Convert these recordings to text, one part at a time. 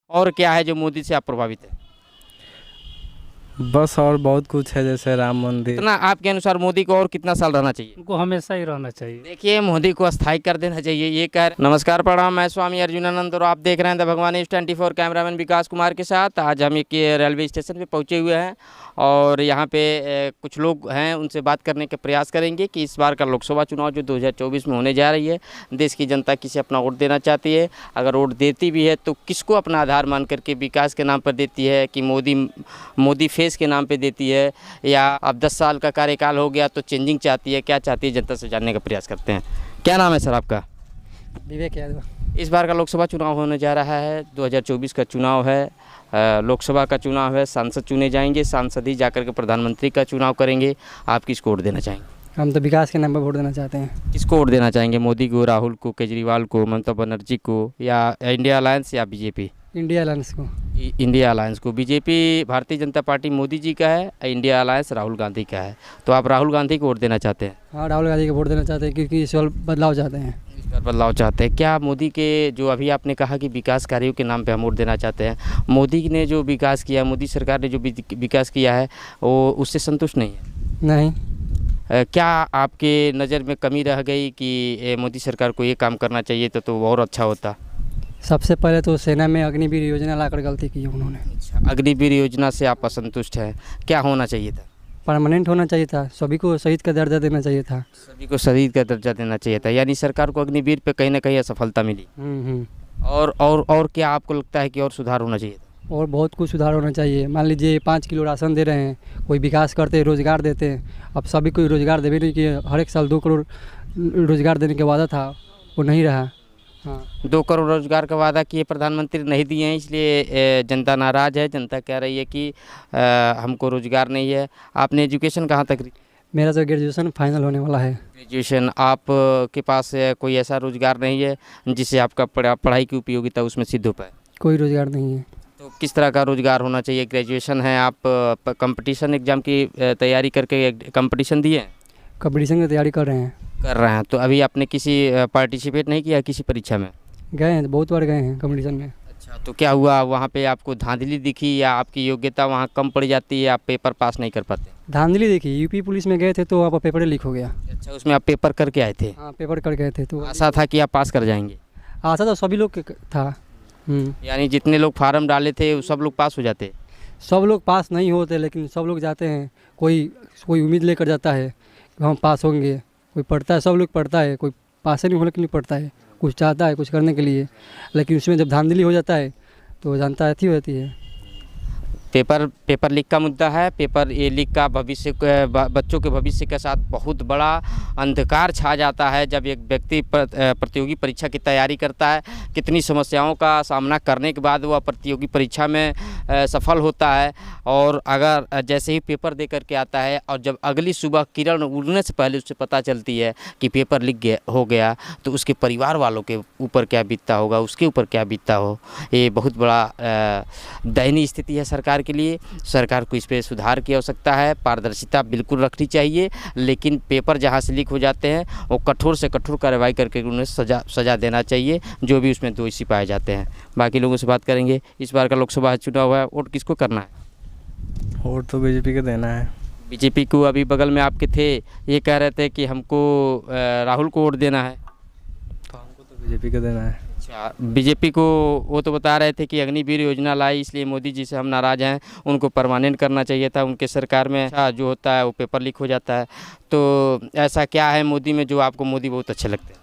और क्या है जो मोदी से आप प्रभावित है? बस और बहुत कुछ है, जैसे राम मंदिर। कितना आपके अनुसार मोदी को और कितना साल रहना चाहिए? उनको हमेशा ही रहना चाहिए। देखिए, मोदी को अस्थायी कर देना चाहिए, ये कह। नमस्कार, प्रणाम, मैं स्वामी अर्जुनानंद और आप देख रहे हैं द भगवान न्यूज़ 24। कैमरामैन विकास कुमार के साथ आज हम एक रेलवे स्टेशन पे पहुंचे हुए हैं और यहाँ पे कुछ लोग हैं, उनसे बात करने के प्रयास करेंगे कि इस बार का लोकसभा चुनाव जो 2024 में होने जा रही है, देश की जनता किसे अपना वोट देना चाहती है, अगर वोट देती भी है तो किसको अपना आधार मान करके, विकास के नाम पर देती है कि मोदी फेस के नाम पर देती है, या अब 10 साल का कार्यकाल हो गया तो चेंजिंग चाहती है, क्या चाहती है, जनता से जानने का प्रयास करते हैं। क्या नाम है सर आपका? विवेक यादव। इस बार का लोकसभा चुनाव होने जा रहा है, 2024 का चुनाव है, लोकसभा का चुनाव है, सांसद चुने जाएंगे, सांसद ही जाकर के प्रधानमंत्री का चुनाव करेंगे। आप किसको वोट देना चाहेंगे? हम तो विकास के नाम पर वोट देना चाहते हैं। किसको वोट देना चाहेंगे? मोदी को, राहुल को, केजरीवाल को, ममता बनर्जी को, या इंडिया अलायंस या बीजेपी? इंडिया अलायंस को। इंडिया अलायंस को। बीजेपी भारतीय जनता पार्टी मोदी जी का है, इंडिया अलायंस राहुल गांधी का है, तो आप राहुल गांधी को वोट देना चाहते हैं? हाँ, राहुल गांधी को वोट देना चाहते हैं क्योंकि इस बार बदलाव चाहते हैं। इस बार बदलाव चाहते हैं। क्या मोदी के जो अभी आपने कहा कि विकास कार्यों के नाम पे हम वोट देना चाहते हैं, मोदी ने जो विकास किया, मोदी सरकार ने जो विकास किया है, वो उससे संतुष्ट नहीं है? नहीं। क्या आपके नज़र में कमी रह गई कि मोदी सरकार को ये काम करना चाहिए तो और अच्छा होता? सबसे पहले तो सेना में अग्निवीर योजना लाकर गलती की है उन्होंने। अग्निवीर योजना से आप असंतुष्ट हैं, क्या होना चाहिए था? परमानेंट होना चाहिए था, सभी को शहीद का दर्जा देना चाहिए था। सभी को शहीद का दर्जा देना चाहिए था, यानी सरकार को अग्निवीर पे कहीं ना कहीं असफलता मिली। और क्या आपको लगता है कि और सुधार होना चाहिए था? और बहुत कुछ सुधार होना चाहिए। मान लीजिए 5 किलो राशन दे रहे हैं, कोई विकास करते रोज़गार देते हैं, अब सभी को रोज़गार देवे नहीं कि हर एक साल 2 करोड़ रोज़गार देने का वादा था, वो नहीं रहा। हाँ, 2 करोड़ रोजगार का वादा किए, प्रधानमंत्री नहीं दिए हैं, इसलिए जनता नाराज़ है। जनता कह रही है कि हमको रोजगार नहीं है। आपने एजुकेशन कहाँ तक? मेरा तो ग्रेजुएशन फाइनल होने वाला है। ग्रेजुएशन। आप के पास कोई ऐसा रोजगार नहीं है जिससे आपका पढ़ाई की उपयोगिता उसमें सिद्ध हो पाए? कोई रोज़गार नहीं है। तो किस तरह का रोजगार होना चाहिए? ग्रेजुएशन है, आप कंपटीशन एग्ज़ाम की तैयारी करके कंपटीशन दिए? कंपटीशन की तैयारी कर रहे हैं। तो अभी आपने किसी पार्टिसिपेट नहीं किया किसी परीक्षा में? गए हैं, बहुत बार गए हैं कंपटीशन में। अच्छा, तो क्या हुआ वहाँ पे? आपको धांधली दिखी या आपकी योग्यता वहाँ कम पड़ जाती है, आप पेपर पास नहीं कर पाते? धांधली देखी, यूपी पुलिस में गए थे तो आप पेपर लीक हो गया। अच्छा, उसमें आप पेपर करके आए थे? हाँ, पेपर कर गए थे तो आशा था कि आप पास कर जाएंगे? आशा तो सभी लोग था। यानी जितने लोग फार्म डाले थे वो सब लोग पास हो जाते? सब लोग पास नहीं होते, लेकिन सब लोग जाते हैं। कोई उम्मीद लेकर जाता है कि हम पास होंगे, कोई पढ़ता है, सब लोग पढ़ता है, कोई पास नहीं होने के लिए पढ़ता है, कुछ चाहता है कुछ करने के लिए, लेकिन उसमें जब धांधली हो जाता है तो जानता है होती है। पेपर लीक का मुद्दा है। पेपर ये लीक का भविष्य बच्चों के भविष्य के साथ बहुत बड़ा अंधकार छा जाता है जब एक व्यक्ति प्रतियोगी परीक्षा की तैयारी करता है। कितनी समस्याओं का सामना करने के बाद वह प्रतियोगी परीक्षा में सफल होता है, और अगर जैसे ही पेपर दे करके आता है और जब अगली सुबह किरण उड़ने से पहले उससे पता चलती है कि पेपर लीक हो गया, तो उसके परिवार वालों के ऊपर क्या बीतता होगा, उसके ऊपर क्या बीतता हो। ये बहुत बड़ा दयनीय स्थिति है सरकार के लिए। सरकार को इस पर सुधार की आवश्यकता है, पारदर्शिता बिल्कुल रखनी चाहिए, लेकिन पेपर जहां से लीक हो जाते हैं वो कठोर से कठोर कार्रवाई करके उन्हें सज़ा देना चाहिए, जो भी उसमें दोषी पाए जाते हैं। बाकी लोगों से बात करेंगे। इस बार का लोकसभा चुनाव है, वोट किसको करना है? वोट तो बीजेपी को देना है। बीजेपी को। अभी बगल में आपके थे, ये कह रहे थे कि हमको राहुल को वोट देना है, तो हमको तो बीजेपी को देना है। अच्छा, बीजेपी को। वो तो बता रहे थे कि अग्निवीर योजना लाई, इसलिए मोदी जी से हम नाराज़ हैं, उनको परमानेंट करना चाहिए था। उनके सरकार में जो होता है वो पेपर लीक हो जाता है। तो ऐसा क्या है मोदी में जो आपको मोदी बहुत अच्छे लगते हैं?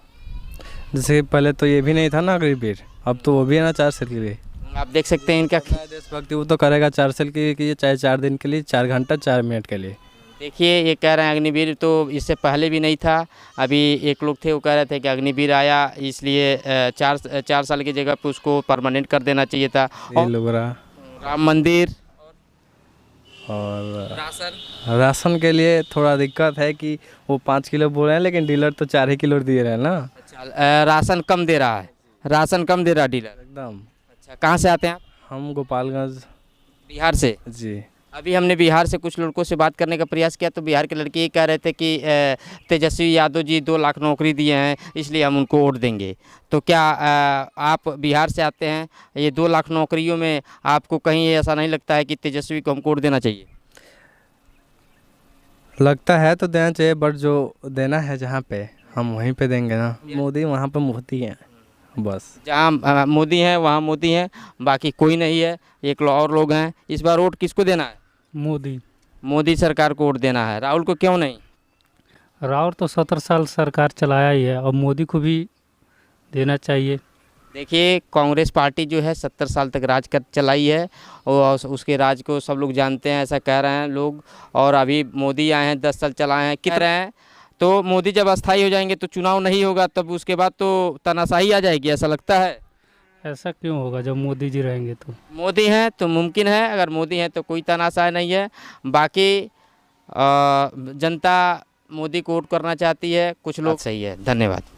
जैसे पहले तो ये भी नहीं था ना अग्निवीर, अब तो वो भी है ना 4 साल के लिए। आप देख सकते हैं इनका देशभक्ति वो तो करेगा 4 साल के लिए, चाहे 4 दिन के लिए, 4 घंटा 4 मिनट के लिए। देखिए, ये कह रहे हैं अग्निवीर तो इससे पहले भी नहीं था। अभी एक लोग थे वो कह रहे थे कि अग्निवीर आया इसलिए 4 साल की जगह पे उसको परमानेंट कर देना चाहिए था। और राम मंदिर और राशन के लिए थोड़ा दिक्कत है कि वो 5 किलो बोल रहे हैं, लेकिन डीलर तो 4 ही किलो दे रहे हैं ना। अच्छा, राशन कम दे रहा है, राशन कम दे रहा है डीलर एकदम। अच्छा, कहाँ से आते हैं आप? हम गोपालगंज, बिहार से। जी। अभी हमने बिहार से कुछ लड़कों से बात करने का प्रयास किया तो बिहार के लड़के ये कह रहे थे कि तेजस्वी यादव जी 2 लाख नौकरी दिए हैं इसलिए हम उनको वोट देंगे। तो क्या आप बिहार से आते हैं, ये 2 लाख नौकरियों में आपको कहीं ऐसा नहीं लगता है कि तेजस्वी को हमको वोट देना चाहिए? लगता है तो देना चाहिए, बट जो देना है जहाँ पे हम वहीं पे देंगे ना। मोदी वहाँ पे मोदी है बस। जहाँ मोदी हैं वहाँ मोदी हैं, बाकी कोई नहीं है, एक और लोग हैं। इस बार वोट किसको देना है? मोदी। मोदी सरकार को वोट देना है। राहुल को क्यों नहीं? राहुल तो 17 साल सरकार चलाया ही है और मोदी को भी देना चाहिए। देखिए, कांग्रेस पार्टी जो है 70 साल तक राज कर चलाई है और उसके राज को सब लोग जानते हैं, ऐसा कह रहे हैं लोग। और अभी मोदी आए हैं, 10 साल चलाए हैं, कितने हैं। तो मोदी जब अस्थायी हो जाएंगे तो चुनाव नहीं होगा, तब उसके बाद तो तानाशाही आ जाएगी, ऐसा लगता है। ऐसा क्यों होगा जब मोदी जी रहेंगे तो? मोदी हैं तो मुमकिन है, अगर मोदी हैं तो कोई तानाशाही नहीं है। बाकी जनता मोदी को वोट करना चाहती है, कुछ लोग। सही है, धन्यवाद।